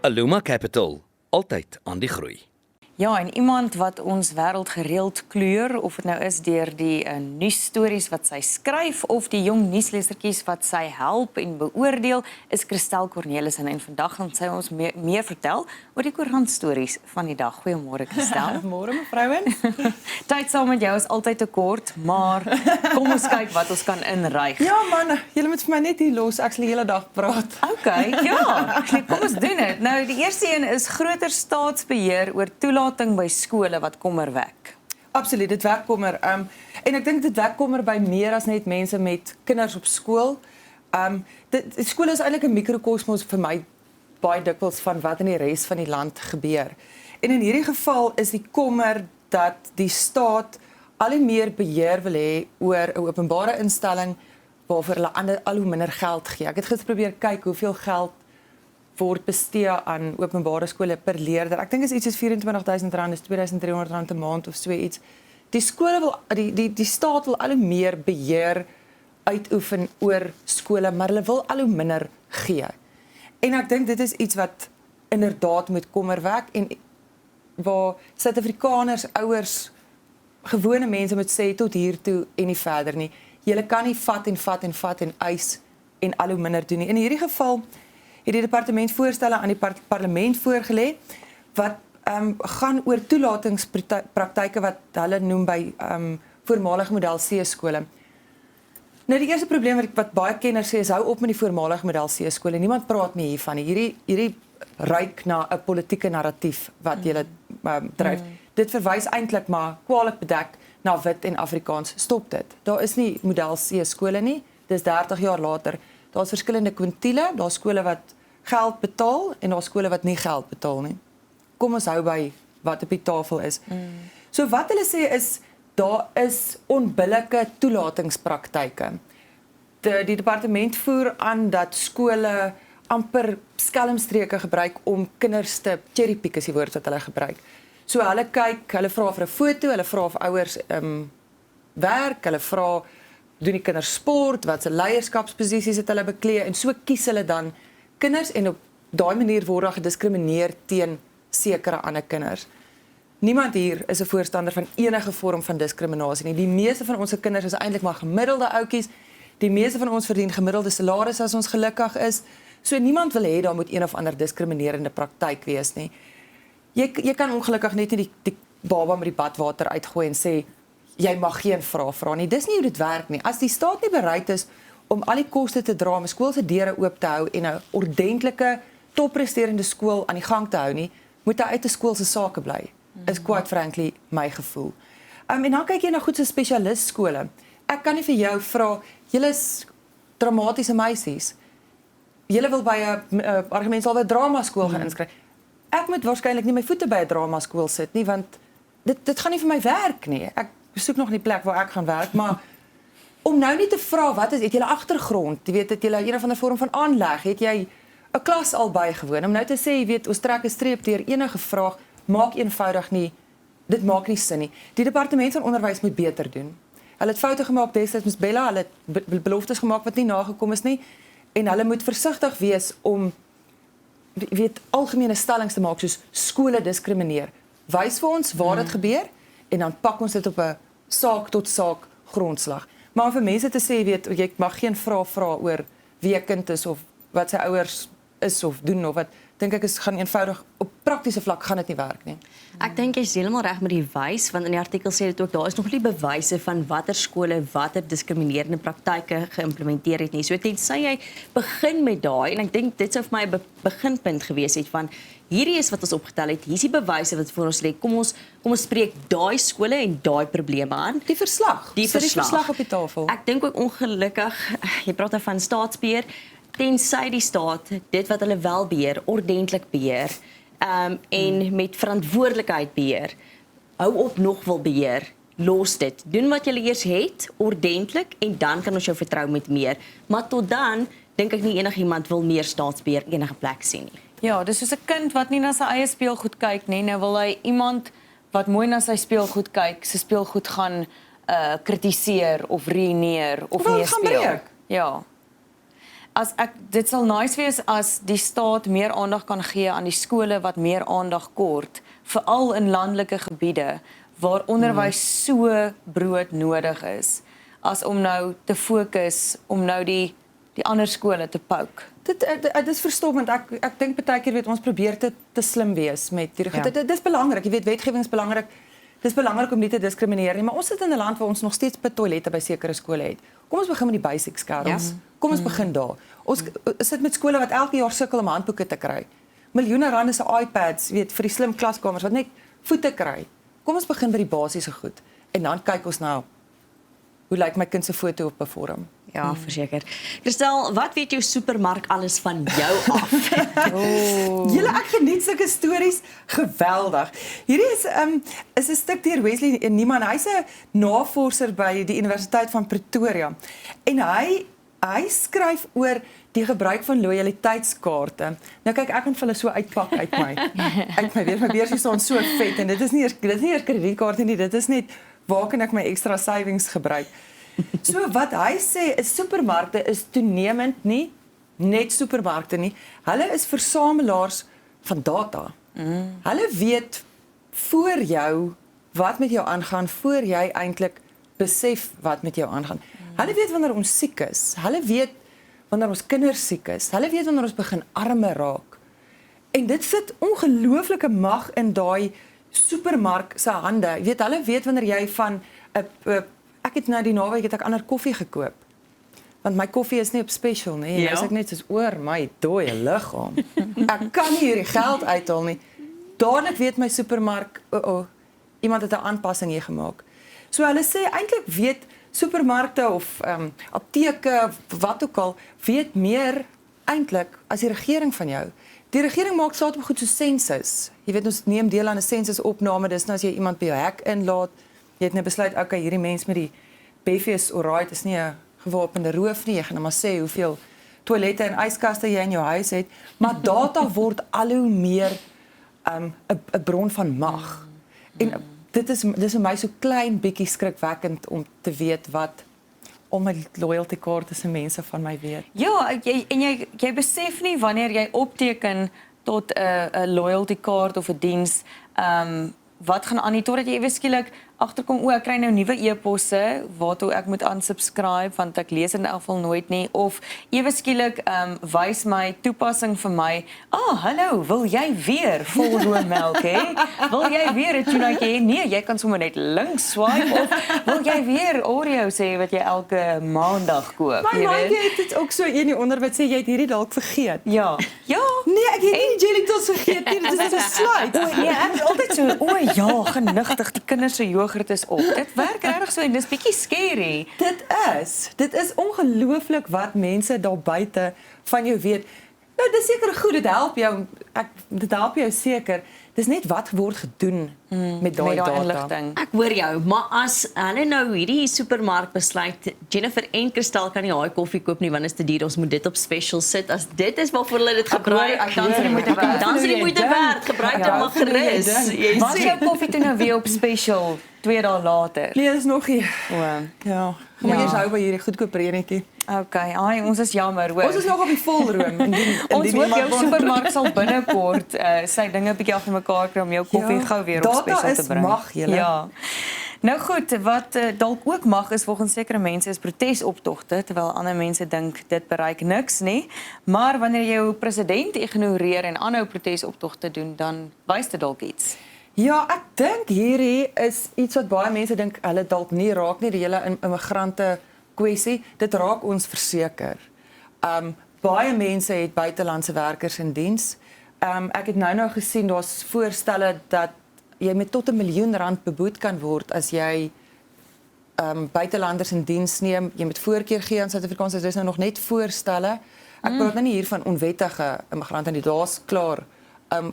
Aluma Capital, altyd aan die groei. Ja, en iemand wat ons wêreld gereeld kleur, of dit nou is deur die nuusstories wat sy skryf of die jong nuuslesertjies wat sy help en beoordeel, is Christel Cornelissen en vandag gaan sy ons meer vertel oor die koerantstories van die dag. Goeiemôre Christel. Môre mevrouens. Tyd saam met jou is altyd te kort, maar kom ons kyk wat ons kan inryg. Ja man, julle moet vir my net hier los, ek sal die hele dag praat. Okay, ja. Kom ons doen dit. Nou die eerste een is groter staatsbeheer oor toelating by skole wat kommer wek. Absoluut, dit wek kommer. En ek dink dit wek kommer by meer as net mense met kinders op skool. Skool is eintlik 'n mikrokosmos vir my baie dikwels van wat in die res van die land gebeur. En in hierdie geval is die kommer dat die staat al hoe meer beheer wil hê oor 'n openbare instelling waarvoor hulle al hoe minder geld gee. Ek het gister probeer kyk hoeveel geld word bestee aan openbare skole per leerder. Ek dink is iets soos R24,000, is R2,300 'n maand of so iets. Die skole wil die staat wil al hoe meer beheer uitoefen oor skole, maar hulle wil al hoe minder gee. En ek dink dit is iets wat inderdaad moet kommer wek en waar Suid-Afrikaners, ouers, gewone mense moet sê tot hier toe en nie verder nie. Julle kan nie vat en eis en al hoe minder doen nie. In hierdie geval het die departement voorstelle aan die parlement voorgelê wat gaan oor toelatingspraktyke wat hulle noem by voormalige model C skole. Nou die eerste probleem wat baie kenners sê is hou op met die voormalige model C skole. Niemand praat meer hiervan nie. Hierdie ruik na 'n politieke narratief wat julle dryf. Dit verwys eintlik maar kwaliek bedek na wit en Afrikaans. Stop dit. Daar is nie model C skole nie. Dis 30 jaar later. Daar's verskillende kwintiele, daar's skole wat geld betaal en daar's skole wat nie geld betaal nie. Kom ons hou by wat op die tafel is. So wat hulle sê is daar is onbillike toelatingspraktyke. Die departement voer aan dat skole amper skelmstreke gebruik om kinders te cherrypick is die woord wat hulle gebruik. So hulle kyk, hulle vra vir 'n foto, hulle vra of ouers werk, hulle vra doen die kinders sport, wat se leierskapsposisies het hulle beklee en so kies hulle dan kinders en op daai manier word daar gediskrimineer teen sekere ander kinders. Niemand hier is 'n voorstander van enige vorm van diskriminasie nie. Die meeste van ons kinders is eintlik maar gemiddelde ouetjies. Die meeste van ons verdien gemiddelde salarisse as ons gelukkig is. So niemand wil hê daar moet een of ander diskriminerende praktyk wees nie. Jy kan ongelukkig net nie die baba met die badwater uitgooi en sê jy mag geen vrae vra nie. Dis nie hoe dit werk nie. As die staat nie bereid is om al die koste te dra om 'n skool se deure oop te hou en 'n ordentlike, toppresterende skool aan die gang te hou nie, moet hy uit 'n skool se sake bly. Is quite frankly my gevoel. En dan kyk jy na goed so spesialistskole. Ek kan nie vir jou vra, julle is dramatiese meisies. Julle wil by 'n argumentshalwe drama skool gaan inskryf. Ek moet waarskynlik nie my voete by 'n drama skool sit nie, want dit gaan nie vir my werk nie. Ek soek nog nie plek waar ek gaan werk, maar om nou nie te vra wat is, het jy 'n agtergrond, jy weet, het jy een of ander vorm van aanleg, het jy 'n klas al bygewoon, om nou te sê, jy weet, ons trek 'n streep deur enige vraag, maak eenvoudig nie, dit maak nie sin nie. Die departement van onderwys moet beter doen. Hulle het foute gemaak destyds met Bella, hulle het beloftes gemaak wat nie nagekom is nie, en hulle moet versigtig wees om, weet, algemene stellings te maak, soos skole diskrimineer. Wys vir ons waar dit gebeur, en dan pak ons dit op 'n saak tot saak grondslag. Maar om vir mense te sê, weet, jy mag geen vrae vra oor wie 'n kind is of wat sy ouers is of doen of wat, dink ek is gaan eenvoudig op praktiese vlak gaan dit nie werk nie. Ek dink jy's heeltemal reg met die wys, want in die artikel sê dit ook daar is nog nie bewyse van watter skole watter diskriminerende praktyke geïmplementeer het nie. So tensy jy begin met daai en ek dink dit sou vir my 'n beginpunt gewees het van hierdie is wat ons opgetel het, hier's die bewyse wat voor ons lê. Kom ons spreek daai skole en daai probleme aan. Die verslag op die tafel. Ek dink ook ongelukkig, jy praat nou van staatsbeheer, tensy die staat dit wat hulle wel beheer, ordentlik beheer, en met verantwoordelikheid beheer, hou op nog wil beheer, los dit, doen wat julle eers het, ordentlik, en dan kan ons jou vertrou met meer, maar tot dan, dink ek nie enigiemand wil meer staatsbeheer enige plek sien nie. Ja, dis soos 'n kind wat nie na sy eie speelgoed kyk nie, nou wil hy iemand wat mooi na sy speelgoed kyk, sy speelgoed gaan kritiseer of ruïneer of nie speel. Ja. dit sal nice wees as die staat meer aandag kan gee aan die skole wat meer aandag kort, veral in landelike gebiede waar onderwys so broodnodig is, as om nou te fokus om nou die ander skole te poke. Dit is verstommend. Ek dink baie keer weet ons probeer te slim wees met die Ja. dit is belangrik. Jy weet wetgewing is belangrik. Dis belangrik om nie te diskrimineer nie, maar ons sit in 'n land waar ons nog steeds toilette by sekere skole het. Kom ons begin met die basics, Karels. Ja. Kom ons begin daar. Ons sit met skole wat elke jaar sukkel om handboeke te kry. Miljoene rande se iPads, weet, vir die slim klaskamers wat net voete kry. Kom ons begin by die basiese goed en dan kyk ons nou hoe lyk my kind se foto op 'n vorm. Ja, verseker. Christel, wat weet jou supermark alles van jou af? Julle, ek geniet sulke stories geweldig. Hierdie is 'n stuk deur Wesley Niemann. Hy's 'n navorser by die Universiteit van Pretoria. En hy skryf oor die gebruik van lojaliteitskaarte. Nou kyk, ek kan vir hulle so uitpak uit my beursie staan so vet en dit is nie eers kredietkaarte nie, dit is net waar kan ek my extra savings gebruik. So wat hy sê is supermarkte is toenemend nie net supermarkte nie. Hulle is versamelaars van data. Hulle weet voor jou wat met jou aangaan, voor jy eintlik besef wat met jou aangaan. Hulle weet wanneer ons siek is. Hulle weet wanneer ons kinders siek is. Hulle weet wanneer ons begin arme raak. En dit sit ongelooflike mag in daai supermark se hande. Jy weet, hulle weet wanneer jy van 'n ek het nou die naweek het ek ander koffie gekoop. Want my koffie is nie op special nie. Ja. En as ek net soos oor my dooie liggaam. Ek kan nie hierdie geld uithaal nie. Dadelik weet my supermark, iemand het 'n aanpassing hier gemaak. So hulle sê eintlik weet supermarkte of apteke, wat ook al, weet meer eintlik as die regering van jou. Die regering maak staat op goed so sensus. Jy weet ons neem deel aan 'n sensusopname, dis nou as jy iemand by jou hek inlaat, jy het nou besluit, okay, hierdie mens met die beffie is alright, is nie 'n gewapende roof nie, jy gaan nou maar sê hoeveel toilette en yskaste jy in jou huis het, maar data word al hoe meer 'n bron van mag. En dis vir my so klein bietjie skrikwekkend om te weet wat al my loyalty kaarte se mense van my weet. Ja, jy besef nie wanneer jy opteken tot 'n loyalty kaart of 'n diens, wat gaan aan nie totdat jy ewe skielik agterkom, ek kry nou nuwe e-posse waartoe ek moet unsubscribe want ek lees in elk geval nooit nie, of ewe skielik wys my toepassing vir my, hallo, wil jy weer vol roommelk hê? Wil jy weer 'n tunaatjie hê? Nee, jy kan sommer net links swipe, of wil jy weer Oreos hê wat jy elke maandag koop? My maatjie het dit ook so in die onderwys sê jy het hierdie dalk vergeet. Ja. Ja. Nee, ek het nie die jelly tots vergeet nie, dit is net 'n slide. Nee, ek is altyd so, ja, genigtig, die kinders se yoghurt is op. Dit werk regtig so en dis bietjie scary. Dit is ongelooflik wat mense daar buite van jou weet. Nou, dis seker goed, dit help jou seker. Dis net wat word gedoen met daai data. Inligting. Ek hoor jou, maar as hulle nou hierdie supermark besluit, Jennifer en Christel kan nie haai koffie koop nie want is te duur, ons moet dit op special sit. As dit is waarvoor hulle dit gebruik, dan is dit die moeite werd. Gebruik dit maar gerus. Jy Was sê. jou koffie toe nou weer op special 2 dae later? Nee, dis nog nie. O. Maar jy hou by hierdie goedkoop renetjie. Okay, ons is jammer hoor. Ons is nog op die volroom. Ons hoop jou supermark sal binnekort sy dinge bietjie af mekaar kry om jou koffie gou weer op special te bring. Data is mag, julle. Ja. Nou goed, wat dalk ook mag is volgens sekere mense is protesoptogte, terwyl ander mense dink dit bereik niks nie. Maar wanneer jy jou president ignoreer en aanhou protesoptogte doen, dan wys dit dalk iets. Ja, ek dink hierdie is iets wat baie mense dink hulle dalk nie raak nie, die hele immigrante kwessie. Dit raak ons verseker. Baie mense het buitelandse werkers in diens. Ek het nou gesien daar's voorstelle dat jy met tot R1 miljoen beboet kan word as jy buitelanders in diens neem. Jy moet voorkeur gee aan Suid-Afrikaners. Dis nou nog net voorstelle. Ek praat nou nie hier van onwettige immigrante nie. Daar's klaar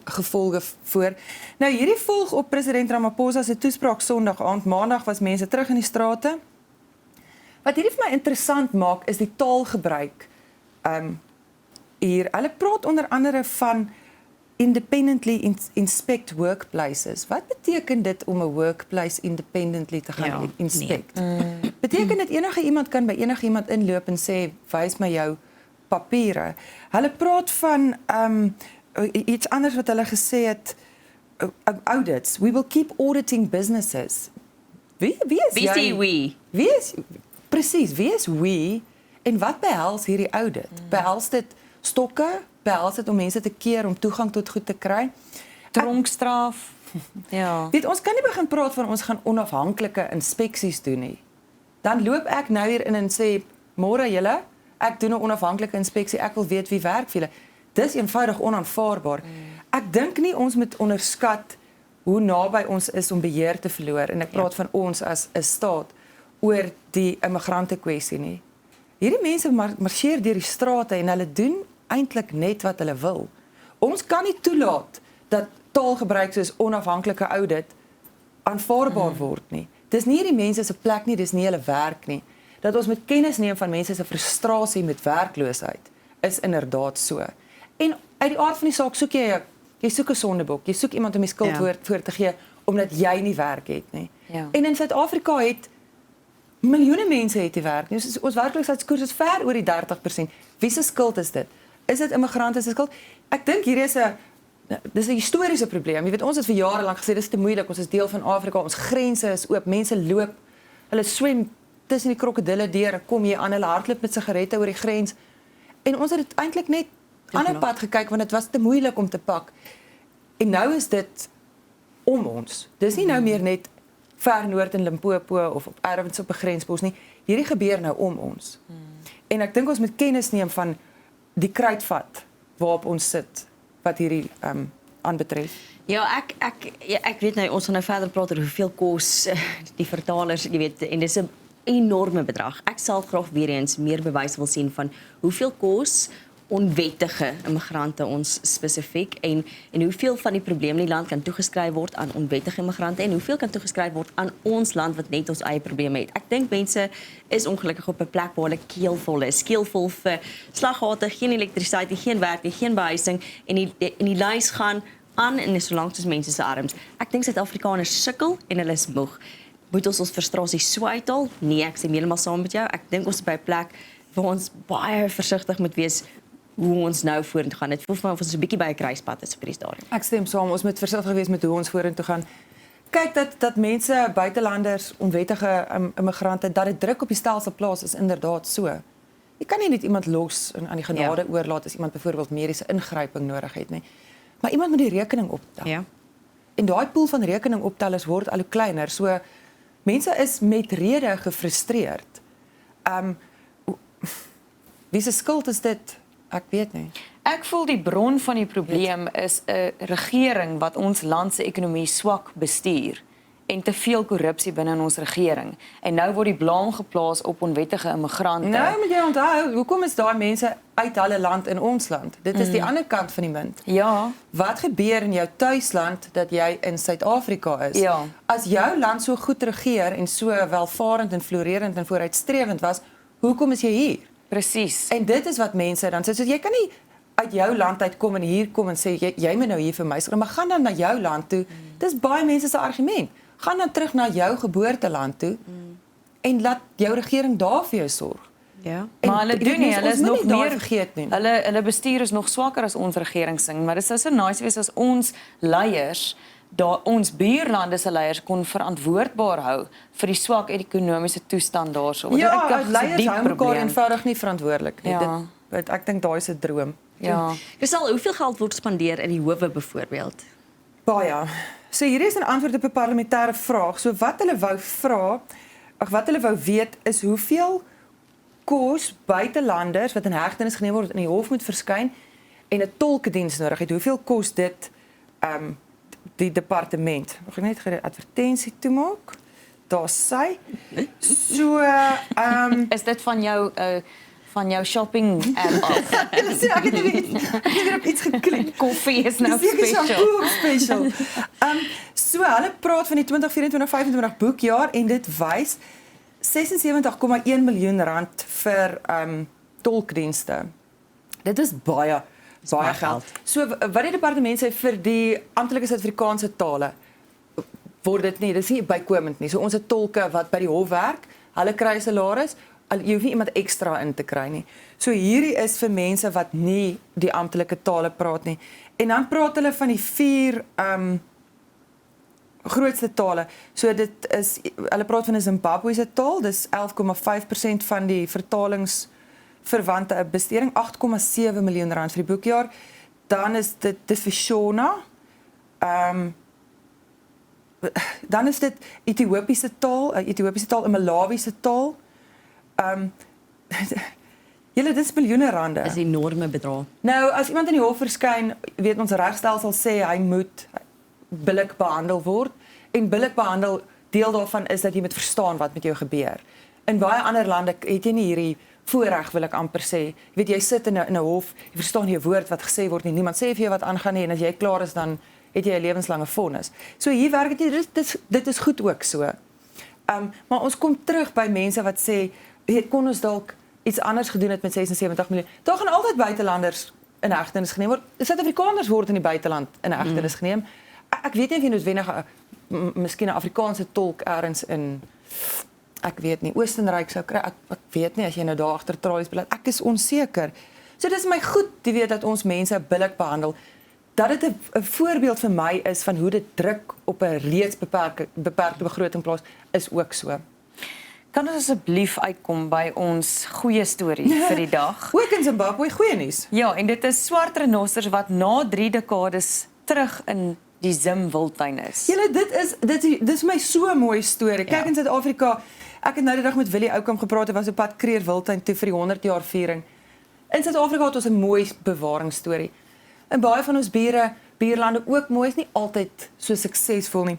gevolge voor. Nou hierdie volg op president Ramaphosa se toespraak Sondag aand. Maandag was mense terug in die strate. Wat hierdie vir my interessant maak is die taalgebruik. Hier, hulle praat onder andere van independently inspect workplaces. Wat beteken dit om 'n workplace independently te gaan inspect? Beteken dit enige iemand kan by enige iemand inloop en sê wys my jou papiere. Hulle praat van iets anders wat hulle gesê het, audits. We will keep auditing businesses. Wie is Wie jy? sê we? Wie is presies, wie is we en wat behels hierdie audit? Behels dit stokke? Behels dit om mense te keer om toegang tot goed te kry? Tronkstraf. Ja. Weet, ons kan nie begin praat van ons gaan onafhanklike inspeksies doen nie. Dan loop ek nou hier in en sê, môre julle, ek doen 'n onafhanklike inspeksie, ek wil weet wie werk vir julle. Dis eenvoudig onaanvaarbaar. Ek dink nie ons moet onderskat hoe naby ons is om beheer te verloor en ek praat van ons as 'n staat oor die immigrante kwessie nie. Hierdie mense marseer deur die strate en hulle doen eintlik net wat hulle wil. Ons kan nie toelaat dat taalgebruik soos onafhanklike audit aanvaarbaar word nie. Dis nie hierdie mense se plek nie, dis nie hulle werk nie. Dat ons moet kennis neem van mense se frustrasie met werkloosheid is inderdaad so. En uit die aard van die saak soek jy soek 'n sondebok, jy soek iemand om die skuld voor te gee omdat jy nie werk het nie. Ja. En in Suid-Afrika het miljoene mense het nie werk nie. Ons werkloosheidskoers is ver oor die 30%. Wie se skuld is dit? Is dit immigrante se skuld? Ek dink hier is 'n historiese probleem. Jy weet, ons het vir jare lank gesê dis te moeilik, ons is deel van Afrika, ons grense is oop, mense loop, hulle swem tussen die krokodille deur, kom jy aan, hulle hardloop met sigarette oor die grens. En ons het dit eintlik net aan 'n pad gekyk want dit was te moeilik om te pak. En nou is dit om ons. Dis nie nou meer net ver noord in Limpopo of op ergens op 'n grenspos nie. Hierdie gebeur nou om ons. En ek dink ons moet kennis neem van die kruitvat waarop ons sit wat hierdie aanbetref. Ja, ek weet nou ons gaan nou verder praat oor hoeveel kos die vertalers, jy weet, en dis 'n enorme bedrag. Ek sal graag weer eens meer bewys wil sien van hoeveel kos onwettige immigrante ons spesifiek en hoeveel van die probleme in die land kan toegeskryf word aan onwettige immigrante en hoeveel kan toegeskryf word aan ons land wat net ons eie probleme het. Ek dink mense is ongelukkig op 'n plek waar hulle keelvol is, keelvol vir slaggate, geen elektrisiteit, geen werk, geen behuising en die lys gaan aan en is so lank soos mense se arms. Ek dink Suid-Afrikaners sukkel en hulle is moeg. Moet ons frustrasie so uithaal? Nee, ek sê heeltemal saam met jou. Ek dink ons is by 'n plek waar ons baie versigtig moet wees hoe ons nou vorentoe gaan. Dit voel vir my of ons 'n bietjie by 'n kruispunt is op hierdie stadium. Ek stem saam, ons moet versigtig wees met hoe ons vorentoe gaan. Kyk dat mense, buitelanders, onwettige immigrante, dat dit druk op die stelsel plaas is inderdaad so. Jy kan nie net iemand los en aan die genade oorlaat as iemand byvoorbeeld mediese ingryping nodig het nie. Maar iemand moet die rekening optel. Ja. En daai pool van rekeningoptellers word al hoe kleiner. So mense is met rede gefrustreerd. Wie se skuld is dit? Ek weet nie. Ek voel die bron van die probleem is 'n regering wat ons land se ekonomie swak bestuur en te veel korrupsie binne in ons regering. En nou word die blame geplaas op onwettige immigrante. Nou moet jy onthou, hoekom is daai mense uit hulle land in ons land? Dit is die ander kant van die munt. Ja. Wat gebeur in jou tuisland dat jy in Suid-Afrika is? Ja. As jou land so goed regeer en so welvarend en floreerend en vooruitstrewend was, hoekom is jy hier? Presies. En dit is wat mense dan sê, so jy kan nie uit jou land uitkom en hier kom en sê jy moet nou hier vir my sorg, maar gaan dan na jou land toe. Dis baie mense se argument. Gaan dan terug na jou geboorteland toe en laat jou regering daar vir jou sorg. Ja. Maar hulle doen nie, hulle is nog meer vergeet nie. Hulle bestuur is nog swakker as ons regering sing, maar dit sou so nice wees as ons leiers ons buurlande se leiers kon verantwoordbaar hou vir die swak ekonomiese toestand daarso. Ja, leiers hou mekaar eenvoudig nie verantwoordelik nie. Ja. Ek dink daai is 'n droom. Ja. Kristal, hoeveel geld word spandeer in die howe byvoorbeeld? Baie. So hier is 'n antwoord op 'n parlementêre vraag. So wat hulle wou weet is hoeveel kos buitelanders wat in hegtenis geneem word in die hof moet verskyn en 'n tolkediens nodig het. Hoeveel kos dit die departement? Mag ek net 'n advertensie toemaak? Daar sy. So Is dit van jou shopping app af? ek het weer op iets geklik. Koffie is nou Dis special. special. So hulle praat van die 2024-25 boekjaar en dit wys 76,1 miljoen rand vir tolkdienste. Dit is baie geld. So wat die departement sê vir die amptelike Suid-Afrikaanse tale word dit nie, dis nie bykomend nie. So ons het tolke wat by die hof werk, hulle kry 'n salaris. jy hoef nie iemand ekstra in te kry nie. So hierdie is vir mense wat nie die amptelike tale praat nie. En dan praat hulle van die 4 grootste tale. So dit is hulle praat van 'n Zimbabwese taal, dis 11,5% van die vertalingsverwante besteding, 8,7 miljoen rand vir die boekjaar. Dan is dit vir Shona. Dan is dit Ethiopiese taal, 'n Malawiese taal. Julle, dis miljoene rande. Dis 'n enorme bedrag. Nou, as iemand in die hof verskyn, weet ons regstelsel sê hy moet billik behandel word. En billik behandel, deel daarvan is dat jy moet verstaan wat met jou gebeur. In baie ander lande het jy nie hierdie voorreg, wil ek amper sê. Jy weet, jy sit in 'n hof, jy verstaan nie 'n woord wat gesê word nie. Niemand sê vir jou wat aangaan nie en as jy klaar is dan het jy 'n lewenslange vonnis. So hier werk dit is goed ook so. Maar ons kom terug by mense wat sê, weet, kon ons dalk iets anders gedoen het met 76 miljoen. Daar gaan altyd buitelanders in hegtenis geneem word. Suid-Afrikaners word in die buiteland in hegtenis geneem. Ek weet nie of jy noodwendig miskien 'n Afrikaanse tolk ergens in, ek weet nie, Oostenryk sou kry. Ek weet nie as jy nou daar agter tralies bly. Ek is onseker. So dis my goed te weet dat ons mense billik behandel. Dat dit 'n voorbeeld vir my is van hoe dit druk op 'n reeds beperkte begroting plaas, is ook so. Kan ons asseblief uitkom by ons goeie storie vir die dag? Ook in Zimbabwe, goeie nuus. Ja, en dit is swart renosters wat na 3 dekades terug in die Zim-wildtuin is. Julle, dit is my so 'n mooi storie. Kyk, in Suid-Afrika, ek het nou die dag met Willie Oukamp gepraat, hy was op pad Kruger Wildtuin toe vir die 100 jaar viering. In Suid-Afrika het ons 'n mooi bewaringsstorie. En baie van ons buurlande ook mooi, is nie altyd so suksesvol nie.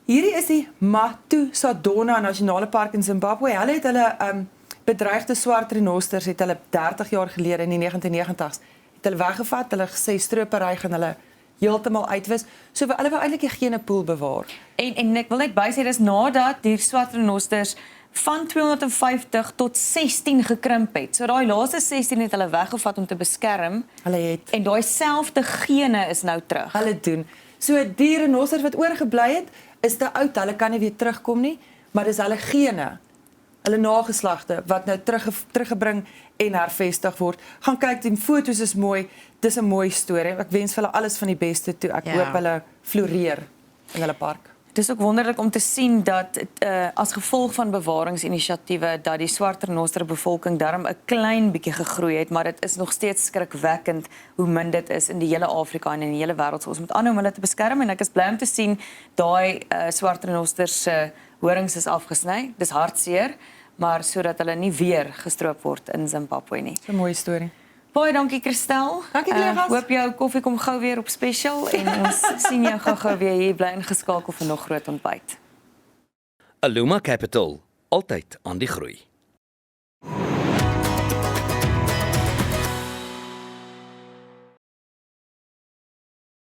Hierdie is die Matusadona Nasionale Park in Zimbabwe. Hulle het hulle bedreigde swart renosters het hulle 30 jaar gelede in die 1990s het hulle weggevat, hulle gesê stropery gaan hulle heeltemal uitwis. So hulle wou eintlik 'n genepool bewaar. En ek wil net bysê dis nadat die swart renosters van 250 tot 16 gekrimp het. So daai laaste 16 het hulle weggevat om te beskerm. Hulle het En daai selfde gene is nou terug. hulle doen. So die renosters wat oorgebly het, is te oud, hulle kan nie weer terugkom nie, maar dis hulle gene, hulle nageslagte wat nou teruggebring en hervestig word. Gaan kyk, die foto's is mooi. Dis 'n mooi storie. Ek wens vir hulle alles van die beste toe. Ek hoop hulle floreer in hulle park. Het is ook wonderlik om te sien dat as gevolg van bewaringsinisiatiewe dat die swart renoster bevolking darm 'n klein bietjie gegroei het, maar dit is nog steeds skrikwekkend hoe min dit is in die hele Afrika en in die hele wêreld. So ons moet aanhou om hulle te beskerm en ek is bly om te sien daai swart renosters se horings is afgesny. Dis hartseer, maar sodat hulle nie weer gestroop word in Zimbabwe nie. Dis 'n mooi storie. Baie dankie Christel. Dankie, collega's. Hoop jou koffie kom gou weer op special en ons sien jou gou weer hier, bly ingeskakel vir nog groot ontbyt. Aluma Capital, altyd aan die groei.